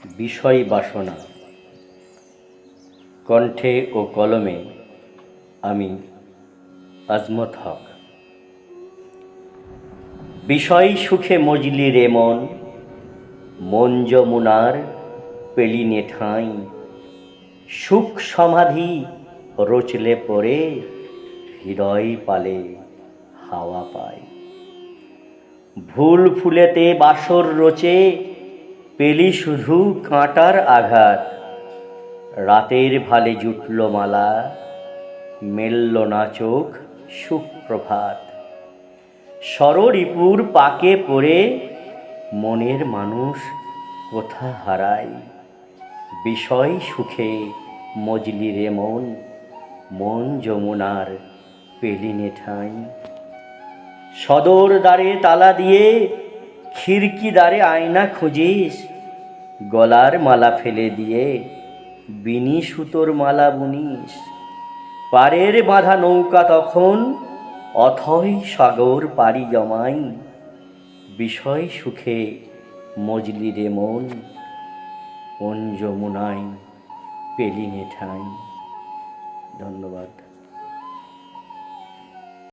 বিষয় বাসনা। কণ্ঠে ও কলমে আমি আজমত হক। বিষয় সুখে মজলি রে মন, মন যমুনার পেলিনে ঠাঁই। সুখ সমাধি রচলে পরে, হৃদয় পালে হাওয়া পায়। ভুল ফুলেতে বাসর রচে, পেলি শুধু কাঁটার আঘাত। রাতের ভালে জুটল মালা, মেলল না চোখ সুপ্রভাত। ষড়রিপুর পাকে পড়ে, মনের মানুষ কোথা হারায়। বিষয় সুখে মজলি রে মন, মন যমুনার পেলিনে ঠাঁই। সদর দ্বারে তালা দিয়ে, খিড়কি দ্বারে আয়না খুঁজিস। গলার মালা ফেলে দিয়ে, বিনি সুতোর মালা বুনিস। পাড়ের বাঁধা নৌকা তখন, অথই সাগর পাড়ি জমাই। বিষয় সুখে মজলি রে মন, মন যমুনায় পেলিনে ঠাঁই। ধন্যবাদ।